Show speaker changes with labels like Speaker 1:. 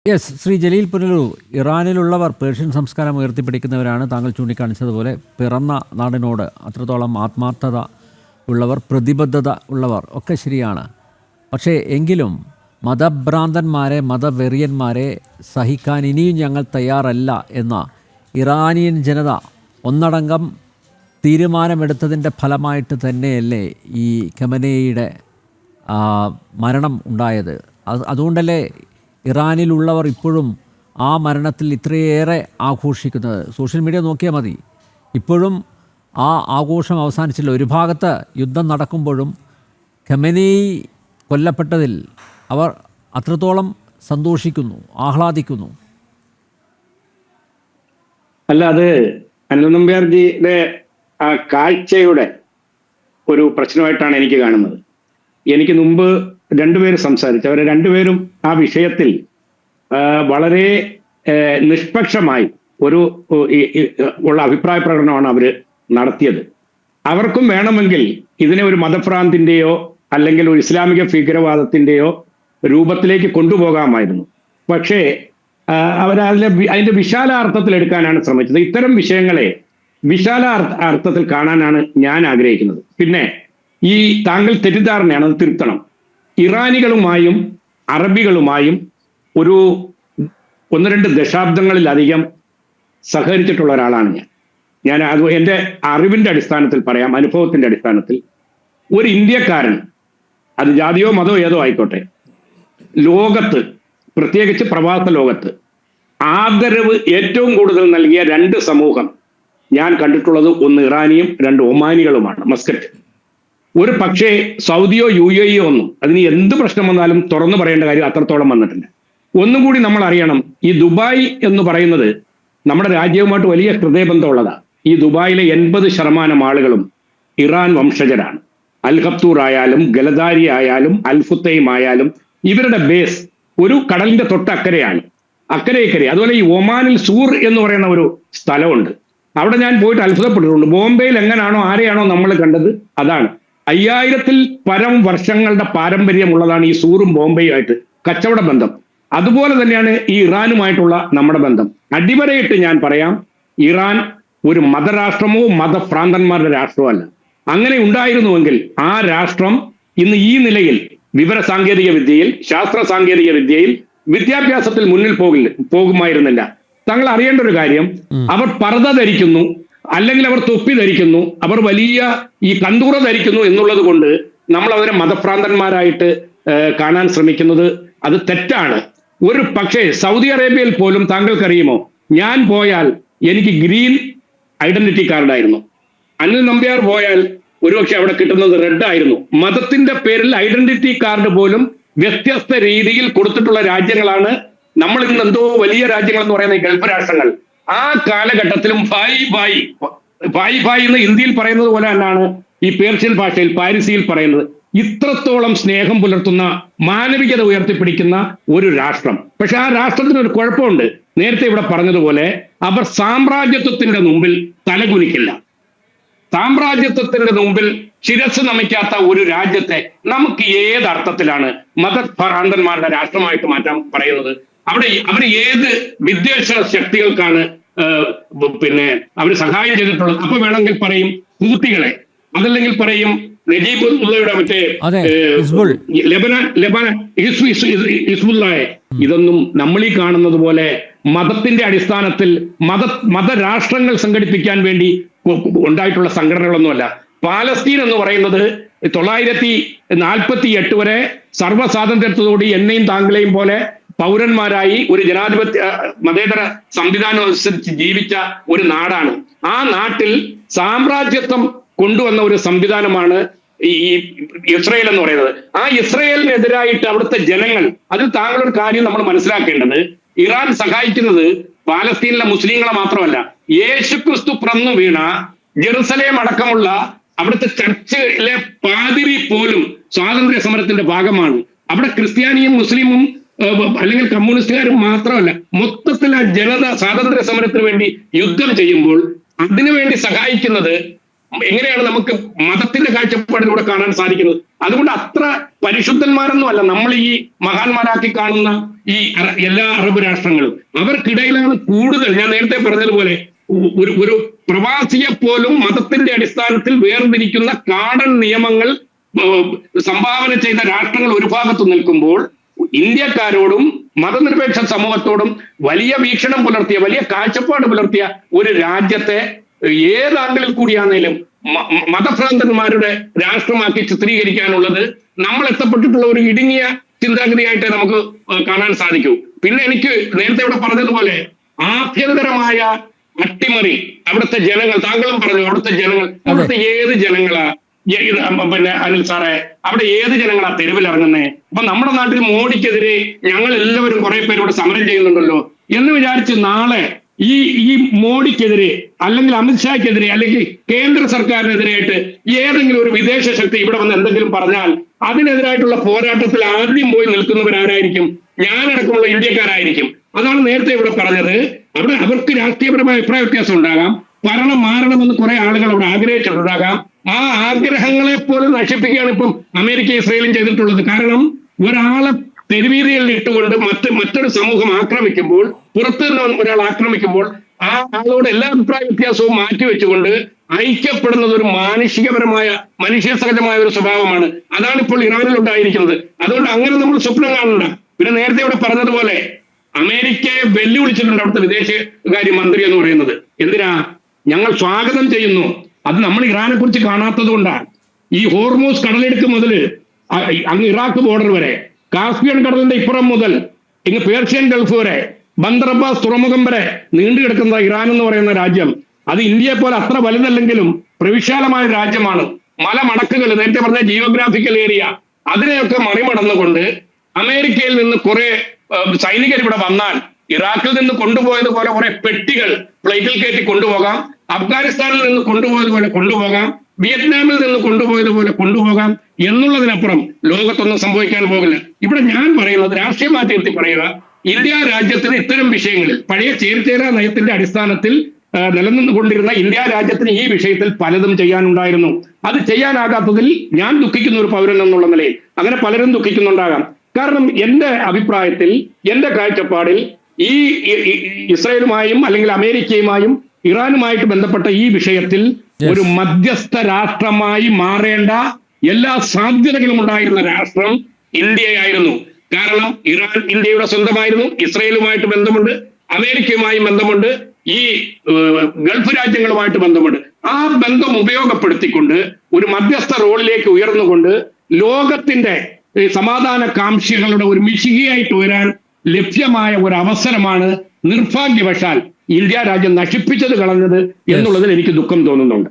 Speaker 1: Yes, Shri Jaleel Punalur, ഇറാനിലുള്ളവർ Persian സംസ്കാരം ഉയർത്തിപ്പിടിക്കുന്നവരാണ്. താങ്കൾ ചൂണ്ടിക്കാണിച്ചതുപോലെ പിറന്ന നാടിനോട് അത്രത്തോളം ആത്മാർത്ഥത ഉള്ളവർ, പ്രതിബദ്ധത ഉള്ളവർ ഒക്കെ ശരിയാണ്. പക്ഷേ എങ്കിലും മതഭ്രാന്തന്മാരെ, മതവെറിയന്മാരെ സഹിക്കാൻ ഇനിയും ഞങ്ങൾ തയ്യാറല്ല എന്ന ഇറാനിയൻ ജനത ഒന്നടങ്കം തീരുമാനമെടുത്തതിൻ്റെ ഫലമായിട്ട് തന്നെയല്ലേ ഈ ഖമനേയിയുടെ മരണം ഉണ്ടായത്? അതുകൊണ്ടല്ലേ ഇറാനിലുള്ളവർ ഇപ്പോഴും ആ മരണത്തിൽ ഇത്രയേറെ ആഘോഷിക്കുന്നത്? സോഷ്യൽ മീഡിയ നോക്കിയാൽ മതി, ഇപ്പോഴും ആ ആഘോഷം അവസാനിച്ചില്ല. ഒരു ഭാഗത്ത് യുദ്ധം നടക്കുമ്പോഴും ഖമനേയി കൊല്ലപ്പെട്ടതിൽ അവർ അത്രത്തോളം സന്തോഷിക്കുന്നു, ആഹ്ലാദിക്കുന്നു.
Speaker 2: അല്ല, അത് അനിൽ നമ്പ്യാർജിയുടെ ആ കാഴ്ചയുടെ ഒരു പ്രശ്നമായിട്ടാണ് എനിക്ക് കാണുന്നത്. എനിക്ക് മുമ്പ് രണ്ടുപേര് സംസാരിച്ചു, അവർ രണ്ടുപേരും ആ വിഷയത്തിൽ വളരെ നിഷ്പക്ഷമായി ഉള്ള അഭിപ്രായ പ്രകടനമാണ് അവർ നടത്തിയത്. അവർക്കും വേണമെങ്കിൽ ഇതിനെ ഒരു മതഭ്രാന്തിന്റെയോ അല്ലെങ്കിൽ ഒരു ഇസ്ലാമിക ഭീകരവാദത്തിന്റെയോ രൂപത്തിലേക്ക് കൊണ്ടുപോകാമായിരുന്നു. പക്ഷേ അതിന്റെ വിശാല അർത്ഥത്തിൽ എടുക്കാനാണ് ശ്രമിച്ചത്. ഇത്തരം വിഷയങ്ങളെ വിശാല അർത്ഥത്തിൽ കാണാനാണ് ഞാൻ ആഗ്രഹിക്കുന്നത്. പിന്നെ ഈ താങ്കൾ തെറ്റിദ്ധാരണയാണ്, അത് തിരുത്തണം. ഇറാനികളുമായും അറബികളുമായും ഒരു 1-2 ദശാബ്ദങ്ങളിലധികം സഹകരിച്ചിട്ടുള്ള ഒരാളാണ് ഞാൻ അത് എൻ്റെ അറിവിന്റെ അടിസ്ഥാനത്തിൽ പറയാം, അനുഭവത്തിന്റെ അടിസ്ഥാനത്തിൽ. ഒരു ഇന്ത്യക്കാരൻ, അത് ജാതിയോ മതമോ ഏതോ ആയിക്കോട്ടെ, ലോകത്ത്, പ്രത്യേകിച്ച് പ്രവാസ ലോകത്ത് ആദരവ് ഏറ്റവും കൂടുതൽ നൽകിയ 2 സമൂഹം ഞാൻ കണ്ടിട്ടുള്ളത്, ഒന്ന് ഇറാനിയും 2 ഒമാനികളുമാണ്. മസ്കറ്റ്. ഒരു പക്ഷേ സൗദിയോ UAE ഒന്നും അതിന് എന്ത് പ്രശ്നം വന്നാലും തുറന്നു പറയേണ്ട കാര്യം അത്രത്തോളം വന്നിട്ടില്ല. ഒന്നും കൂടി നമ്മൾ അറിയണം, ഈ ദുബായ് എന്ന് പറയുന്നത് നമ്മുടെ രാജ്യവുമായിട്ട് വലിയ ഹൃദയബന്ധമുള്ളതാണ്. ഈ ദുബായിലെ 80% ആളുകളും ഇറാൻ വംശജരാണ്. അൽ ഖബ്തൂർ ആയാലും ഗലദാരി ആയാലും അൽഫുത്തൈം ആയാലും ഇവരുടെ ബേസ് ഒരു കടലിന്റെ തൊട്ടക്കരെയാണ്, അക്കരെ. അതുപോലെ ഈ ഒമാനിൽ സൂർ എന്ന് പറയുന്ന ഒരു സ്ഥലമുണ്ട്. അവിടെ ഞാൻ പോയിട്ട് അത്ഭുതപ്പെട്ടിട്ടുണ്ട്. ബോംബെയിൽ എങ്ങനെയാണോ ആരെയാണോ നമ്മൾ കണ്ടത് അതാണ്. 5000-ൽ പരം വർഷങ്ങളുടെ പാരമ്പര്യമുള്ളതാണ് ഈ സൂറും ബോംബെയുമായിട്ട് കച്ചവട ബന്ധം. അതുപോലെ തന്നെയാണ് ഈ ഇറാനുമായിട്ടുള്ള നമ്മുടെ ബന്ധം. അടിവരയിട്ട് ഞാൻ പറയാം, ഇറാൻ ഒരു മതരാഷ്ട്രമോ മതഭ്രാന്തന്മാരുടെ രാഷ്ട്രമോ അല്ല. അങ്ങനെ ഉണ്ടായിരുന്നുവെങ്കിൽ ആ രാഷ്ട്രം ഇന്ന് ഈ നിലയിൽ വിവര സാങ്കേതിക വിദ്യയിൽ, ശാസ്ത്ര സാങ്കേതിക വിദ്യയിൽ, വിദ്യാഭ്യാസത്തിൽ മുന്നിൽ പോകുമായിരുന്നില്ല. താങ്കൾ അറിയേണ്ട ഒരു കാര്യം, അവർ പർദ്ദ ധരിക്കുന്നു, അല്ലെങ്കിൽ അവർ തൊപ്പി ധരിക്കുന്നു, അവർ വലിയ ഈ കന്തൂറ ധരിക്കുന്നു എന്നുള്ളത് കൊണ്ട് നമ്മൾ അവരെ മതഭ്രാന്തന്മാരായിട്ട് കാണാൻ ശ്രമിക്കുന്നത് അത് തെറ്റാണ്. ഒരു പക്ഷേ സൗദി അറേബ്യയിൽ പോലും താങ്കൾക്കറിയുമോ, ഞാൻ പോയാൽ എനിക്ക് ഗ്രീൻ ഐഡന്റിറ്റി കാർഡായിരുന്നു. അനിൽ നമ്പ്യാർ പോയാൽ ഒരുപക്ഷെ അവിടെ കിട്ടുന്നത് റെഡ് ആയിരുന്നു. മതത്തിന്റെ പേരിൽ ഐഡന്റിറ്റി കാർഡ് പോലും വ്യത്യസ്ത രീതിയിൽ കൊടുത്തിട്ടുള്ള രാജ്യങ്ങളാണ് നമ്മൾ ഇന്ന് എന്തോ വലിയ രാജ്യങ്ങൾ എന്ന് പറയുന്ന ഈ ഗൾഫ് രാഷ്ട്രങ്ങൾ. ആ കാലഘട്ടത്തിലും ഭായ് എന്ന് ഹിന്ദിയിൽ പറയുന്നത് പോലെ തന്നെയാണ് ഈ പേർഷ്യൻ ഭാഷയിൽ പാരിസിയിൽ പറയുന്നത്. ഇത്രത്തോളം സ്നേഹം പുലർത്തുന്ന, മാനവികത ഉയർത്തിപ്പിടിക്കുന്ന ഒരു രാഷ്ട്രം. പക്ഷെ ആ രാഷ്ട്രത്തിന് ഒരു കുഴപ്പമുണ്ട്. നേരത്തെ ഇവിടെ പറഞ്ഞതുപോലെ അവർ സാമ്രാജ്യത്വത്തിന്റെ മുമ്പിൽ തലകുനിക്കില്ല. സാമ്രാജ്യത്വത്തിന്റെ മുമ്പിൽ ശിരസ് നമിക്കാത്ത ഒരു രാജ്യത്തെ നമുക്ക് ഏതർത്ഥത്തിലാണ് മതഭ്രാന്തന്മാരുടെ രാഷ്ട്രമായിട്ട് മാറ്റാൻ പറയുന്നത്? അവർ ഏത് വിദ്വേഷ ശക്തികൾക്കാണ് അവർ സഹായം ചെയ്തിട്ടുള്ളത്? അപ്പൊ വേണമെങ്കിൽ പറയും ഹൂത്തികളെ, അതല്ലെങ്കിൽ പറയും നജീബ് ഉള്ളയുടെ മറ്റേ ഹിസ്ബുള്ളയെ. ഇതൊന്നും നമ്മൾ ഈ കാണുന്നത് പോലെ മതത്തിന്റെ അടിസ്ഥാനത്തിൽ മതരാഷ്ട്രങ്ങൾ സംഘടിപ്പിക്കാൻ വേണ്ടി ഉണ്ടായിട്ടുള്ള സംഘടനകളൊന്നുമല്ല. പാലസ്തീൻ എന്ന് പറയുന്നത് 948 വരെ സർവ്വസ്വാതന്ത്ര്യത്തോടുകൂടി എന്നെയും താങ്കളെയും പോലെ പൗരന്മാരായി ഒരു ജനാധിപത്യ മതേതര സംവിധാനം അനുസരിച്ച് ജീവിച്ച ഒരു നാടാണ്. ആ നാട്ടിൽ സാമ്രാജ്യത്വം കൊണ്ടുവന്ന ഒരു സംവിധാനമാണ് ഈ ഇസ്രയേൽ എന്ന് പറയുന്നത്. ആ ഇസ്രയേലിനെതിരായിട്ട് അവിടുത്തെ ജനങ്ങൾ, അതിൽ താങ്കളൊരു കാര്യം നമ്മൾ മനസ്സിലാക്കേണ്ടത്, ഇറാൻ സഹായിക്കുന്നത് പാലസ്തീനിലെ മുസ്ലിങ്ങളെ മാത്രമല്ല, യേശുക്രിസ്തു പിറന്നു വീണ ജെറുസലേം അടക്കമുള്ള അവിടുത്തെ ചർച്ചിലെ പാതിരി പോലും സ്വാതന്ത്ര്യ സമരത്തിന്റെ ഭാഗമാണ്. അവിടെ ക്രിസ്ത്യാനിയും മുസ്ലിമും അല്ലെങ്കിൽ കമ്മ്യൂണിസ്റ്റുകാരും മാത്രമല്ല, മൊത്തത്തിൽ ആ ജനത സ്വാതന്ത്ര്യ സമരത്തിന് വേണ്ടി യുദ്ധം ചെയ്യുമ്പോൾ അതിനുവേണ്ടി സഹായിക്കുന്നത് എങ്ങനെയാണ് നമുക്ക് മതത്തിന്റെ കാഴ്ചപ്പാടിലൂടെ കാണാൻ സാധിക്കുന്നത്? അതുകൊണ്ട് അത്ര പരിശുദ്ധന്മാരൊന്നും അല്ല നമ്മൾ ഈ മഹാന്മാരാക്കി കാണുന്ന ഈ എല്ലാ അറബ് രാഷ്ട്രങ്ങളും. അവർക്കിടയിലാണ് കൂടുതൽ, ഞാൻ നേരത്തെ പറഞ്ഞതുപോലെ, ഒരു പ്രവാസിയെ പോലും മതത്തിന്റെ അടിസ്ഥാനത്തിൽ വേർതിരിക്കുന്ന കാടൻ നിയമങ്ങൾ സംഭാവന ചെയ്ത രാഷ്ട്രങ്ങൾ ഒരു ഭാഗത്ത് നിൽക്കുമ്പോൾ, ഇന്ത്യക്കാരോടും മതനിരപേക്ഷ സമൂഹത്തോടും വലിയ വീക്ഷണം പുലർത്തിയ, വലിയ കാഴ്ചപ്പാട് പുലർത്തിയ ഒരു രാജ്യത്തെ ഏത് ആംഗിളിൽ കൂടിയാണേലും മതഭ്രാന്തന്മാരുടെ രാഷ്ട്രമാക്കി ചിത്രീകരിക്കാനുള്ളത് നമ്മൾ എത്തപ്പെട്ടിട്ടുള്ള ഒരു ഇടുങ്ങിയ ചിന്താഗതിയായിട്ട് നമുക്ക് കാണാൻ സാധിക്കൂ. പിന്നെ എനിക്ക് നേരത്തെ ഇവിടെ പറഞ്ഞതുപോലെ ആഭ്യന്തരമായ അട്ടിമറി അവിടുത്തെ ജനങ്ങൾ, താങ്കളും പറഞ്ഞു അവിടുത്തെ ജനങ്ങൾ, അവിടുത്തെ ഏത് ജനങ്ങളാ, പിന്നെ അനിൽ സാറേ, അവിടെ ഏത് ജനങ്ങളാ തെരുവിൽ ഇറങ്ങുന്നേ? അപ്പൊ നമ്മുടെ നാട്ടിൽ മോഡിക്കെതിരെ ഞങ്ങൾ എല്ലാവരും കുറെ പേര് ഇവിടെ സമരം ചെയ്യുന്നുണ്ടല്ലോ എന്ന് വിചാരിച്ച് നാളെ ഈ മോഡിക്കെതിരെ അല്ലെങ്കിൽ അമിത്ഷായ്ക്കെതിരെ അല്ലെങ്കിൽ കേന്ദ്ര സർക്കാരിനെതിരായിട്ട് ഏതെങ്കിലും ഒരു വിദേശ ശക്തി ഇവിടെ വന്ന് എന്തെങ്കിലും പറഞ്ഞാൽ അതിനെതിരായിട്ടുള്ള പോരാട്ടത്തിൽ ആദ്യം പോയി നിൽക്കുന്നവരാരായിരിക്കും? ഞാനടക്കമുള്ള ഇന്ത്യക്കാരായിരിക്കും. അതാണ് നേരത്തെ ഇവിടെ പറഞ്ഞത്. അവിടെ അവർക്ക് രാഷ്ട്രീയപരമായ അഭിപ്രായ വ്യത്യാസം ഉണ്ടാകാം, ഭരണം മാറണമെന്ന് കുറെ ആളുകൾ അവിടെ ആഗ്രഹിച്ചിട്ടുണ്ടാകാം. ആ ആഗ്രഹങ്ങളെ പോലും നശിപ്പിക്കുകയാണ് ഇപ്പം അമേരിക്ക ഇസ്രയേലും ചെയ്തിട്ടുള്ളത്. കാരണം ഒരാളെ തെരുവീതികളിൽ ഇട്ടുകൊണ്ട് മറ്റൊരു സമൂഹം ആക്രമിക്കുമ്പോൾ, പുറത്തു നിന്ന് ഒരാൾ ആക്രമിക്കുമ്പോൾ ആ ആളോട് എല്ലാ അഭിപ്രായ വ്യത്യാസവും മാറ്റിവെച്ചുകൊണ്ട് ഐക്യപ്പെടുന്നത് ഒരു മാനുഷികപരമായ, മനുഷ്യ സഹജമായ ഒരു സ്വഭാവമാണ്. അതാണ് ഇപ്പോൾ ഇറാനിൽ ഉണ്ടായിരിക്കുന്നത്. അതുകൊണ്ട് അങ്ങനെ നമ്മൾ സ്വപ്നം കാണണ്ട. പിന്നെ നേരത്തെ ഇവിടെ പറഞ്ഞതുപോലെ അമേരിക്കയെ വെല്ലുവിളിച്ചിട്ടുണ്ട് അവിടുത്തെ വിദേശകാര്യ മന്ത്രി എന്ന് പറയുന്നത്. എന്തിനാ? ഞങ്ങൾ സ്വാഗതം ചെയ്യുന്നു. അത് നമ്മൾ ഇറാനെ കുറിച്ച് കാണാത്തത് കൊണ്ടാണ്. ഈ ഹോർമൂസ് കടലെടുക്ക് മുതൽ അങ്ങ് ഇറാഖ് ബോർഡർ വരെ, കാസ്പിയൻ കടലിന്റെ ഇപ്പുറം മുതൽ ഇങ്ങ് പേർഷ്യൻ ഗൾഫ് വരെ, ബന്ദർ അബ്ബാസ് തുറമുഖം വരെ നീണ്ടു കിടക്കുന്ന ഇറാൻ എന്ന് പറയുന്ന രാജ്യം, അത് ഇന്ത്യയെ പോലെ അത്ര വലുതല്ലെങ്കിലും പ്രവിശാലമായ രാജ്യമാണ്. മലമടക്കുകൾ, നേരത്തെ പറഞ്ഞ ജിയോഗ്രാഫിക്കൽ ഏരിയ, അതിനെയൊക്കെ മറിമടന്നുകൊണ്ട് അമേരിക്കയിൽ നിന്ന് കുറെ സൈനികർ ഇവിടെ വന്നാൽ ഇറാഖിൽ നിന്ന് കൊണ്ടുപോയതുപോലെ കുറെ പെട്ടികൾ ഫ്ലൈറ്റിൽ കയറ്റി കൊണ്ടുപോകാം, അഫ്ഗാനിസ്ഥാനിൽ നിന്ന് കൊണ്ടുപോയതുപോലെ കൊണ്ടുപോകാം, വിയറ്റ്നാമിൽ നിന്ന് കൊണ്ടുപോയതുപോലെ കൊണ്ടുപോകാം എന്നുള്ളതിനപ്പുറം ലോകത്തൊന്നും സംഭവിക്കാൻ പോകില്ല. ഇവിടെ ഞാൻ പറയുന്നത്, രാഷ്ട്രീയ മാറ്റത്തിൽ പറയുക, ഇന്ത്യ രാജ്യത്തിന് ഇത്തരം വിഷയങ്ങളിൽ പഴയ ചേരിചേരാ നയത്തിന്റെ അടിസ്ഥാനത്തിൽ നിലനിന്നുകൊണ്ടിരുന്ന ഇന്ത്യ രാജ്യത്തിന് ഈ വിഷയത്തിൽ പലതും ചെയ്യാനുണ്ടായിരുന്നു. അത് ചെയ്യാനാകാത്തതിൽ ഞാൻ ദുഃഖിക്കുന്ന ഒരു പൗരൻ എന്നുള്ള നിലയിൽ അങ്ങനെ പലരും ദുഃഖിക്കുന്നുണ്ടാകാം. കാരണം എന്റെ അഭിപ്രായത്തിൽ, എന്റെ കാഴ്ചപ്പാടിൽ ഈ ഇസ്രായേലുമായും അല്ലെങ്കിൽ അമേരിക്കയുമായും ഇറാനുമായിട്ട് ബന്ധപ്പെട്ട ഈ വിഷയത്തിൽ ഒരു മധ്യസ്ഥ രാഷ്ട്രമായി മാറേണ്ട എല്ലാ സാധ്യതകളും ഉണ്ടായിരുന്ന രാഷ്ട്രം ഇന്ത്യയായിരുന്നു. കാരണം ഇറാൻ ഇന്ത്യയുടെ സ്വന്തമായിരുന്നു, ഇസ്രായേലുമായിട്ട് ബന്ധമുണ്ട്, അമേരിക്കയുമായും ബന്ധമുണ്ട്, ഈ ഗൾഫ് രാജ്യങ്ങളുമായിട്ട് ബന്ധമുണ്ട്. ആ ബന്ധം ഉപയോഗപ്പെടുത്തിക്കൊണ്ട് ഒരു മധ്യസ്ഥ റോളിലേക്ക് ഉയർന്നുകൊണ്ട് ലോകത്തിന്റെ സമാധാന കാംക്ഷികളുടെ ഒരു മിശികയായിട്ട് വരാൻ ലഭ്യമായ ഒരു അവസരമാണ് നിർഭാഗ്യവശാൽ ഇന്ത്യ രാജ്യം നശിപ്പിച്ചത് കളഞ്ഞത് എന്നുള്ളതിൽ എനിക്ക് ദുഃഖം തോന്നുന്നുണ്ട്.